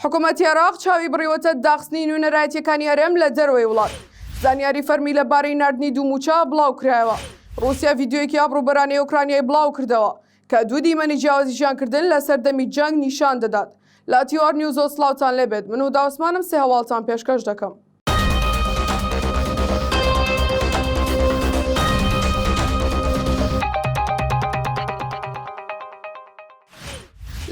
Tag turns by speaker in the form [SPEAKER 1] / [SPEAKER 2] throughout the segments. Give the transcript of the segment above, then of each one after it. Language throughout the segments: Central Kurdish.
[SPEAKER 1] حکوومەتی عێراق چاوی بڕیوەتە داخستنی نوێنەرایەتیەکانی هەرێم لە دەرەوەی وڵات. زانیاری فەرمی لەبارەی نردنی دووموچە بڵاو کرایەوە. رووسیا ڤیدیۆیەکی ئابڕووبەرانەی ئۆکرانیای بڵاو کردەوە کە دوو دیمەنی جیاوازیشانکردن لە سەردەمی جەنگ نیشان دەدات. لە تیوار نیوزۆ سلااوتان لێبێت. من و داوسمانم سێ هەواڵتان پێشکەش دەکەم.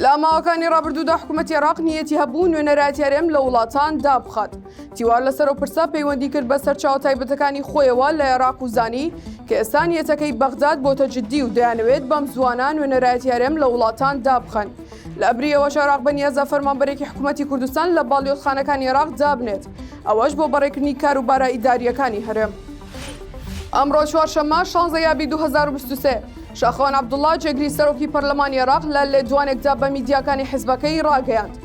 [SPEAKER 1] لە ماوەکانی ڕابردوودا حکوومەتی عێراق نیەتی هەبوو نوێنەرایەتی هەرێم لە وڵاتان دابخات. تیوار لەسەر و پرسا پەیوەندی کرد بە سەرچاوە تایبەتەکانی خۆیەوە لە عێراق و زانی کە ئێستا نیەتەکەی بەغداد بۆتە جددی و دەیانەوێت بەم زوانە نوێنەرایەتی هەرێم لە وڵاتان دابخەن. لە ئەبریەوەش عێراق بەنیازە فەرمانبەرێکی حکوومەتی کوردستان لە باڵیۆتخانەکانی عێراق دابنێت، ئەوەش بۆ بەڕێکردنی کاروبارە ئیداریەکانی هەرێم. ئەمڕۆ چوارشەممە 16 یابی 2023 شاخەوان عەبدوڵڵا جێگری سەرۆکی پەرلەمانی عێراق لە لێدوانێکدا بە میدیاکانی حیزبەکەی ڕاگەیاند.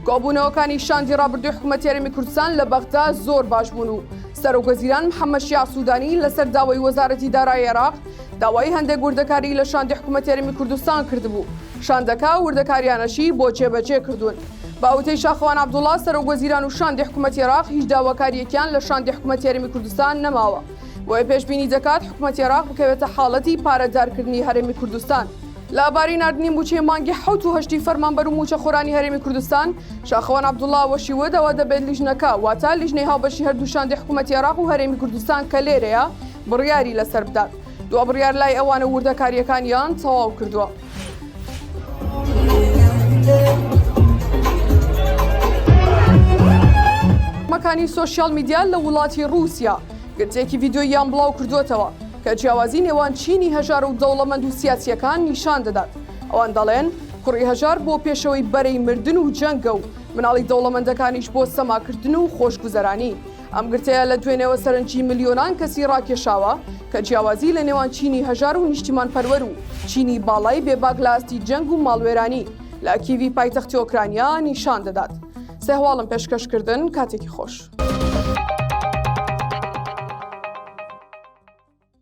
[SPEAKER 1] کۆبوونەوەکانی شاندی ڕابردووی حکوومەتی هەرێمی کوردستان لە بەغدا زۆر باش بوون و سەرۆکوەزیران محەممەد شیاع سوودانی لەسەر داوای وەزارەتی دارایی عێراق داوای هەندێک وردەکاری لە شاندی حکوومەتی هەرێمی کوردستان کردبوو. شاندەکە وردەکاریانەشی بۆ جێبەجێ کردوون. باوتەی شاخەوان عەبدوڵڵا سەرۆکوەزیران و شاندی حکوومەتی عێراق هیچ داواکاریەکیان لە شاندی حکوومەتی هەرێمی کوردستان نەماوە. بۆیە پێشبینی دەکات حکوومەتی عێراق بکەوێتە حاڵەتی پارەدارکردنی هەرێمی کوردستان. لەبارەی نردنی موچەی مانگی 7 فەرمانبەر و موچە خۆرانی هەرێمی کوردستان شاخەوان عەبدوڵڵا وەشی وەدەوە دەبێت لیژنەکە واتە لیژنەی هاوبەشی هەردوو شاندی حکوومەتی عێراق و هەرێمی کوردستان کە لێرەیە بڕیاری لەسەر بدات. دوا بڕیار لای ئەوانە وردەکاریەکانیان تەواو کردووە. مەکانی سۆشیال میدیا لە وڵاتی رووسیا گرتێکی ڤیدیۆیان بڵاو کردوێتەوە کە جیاوازی نێوان چینی هەژار و دەوڵەمەند و سیاسیەکان نیشان دەدات. ئەوان دەڵێن کوڕی هەژار بۆ پێشەوەی بەرەی مردن و جەنگە و مناڵی دەوڵەمەندەکانیش بۆ سەماکردن و خۆشگوزەرانی. ئەم گرتەیە لە دوێنێەوە سەرنجی ملیۆنان کەسی ڕاکێشاوە کە جیاوازی لە نێوان چینی هەژار و نیشتیمان پەروەر و چینی باڵای بێباک لە ئاستی جەنگ و ماڵوێرانی لە کیڤی پایتەختی ئۆکرانیا نیشان دەدات. سێ هەواڵم پێشکەشکردن کاتێکی خۆش.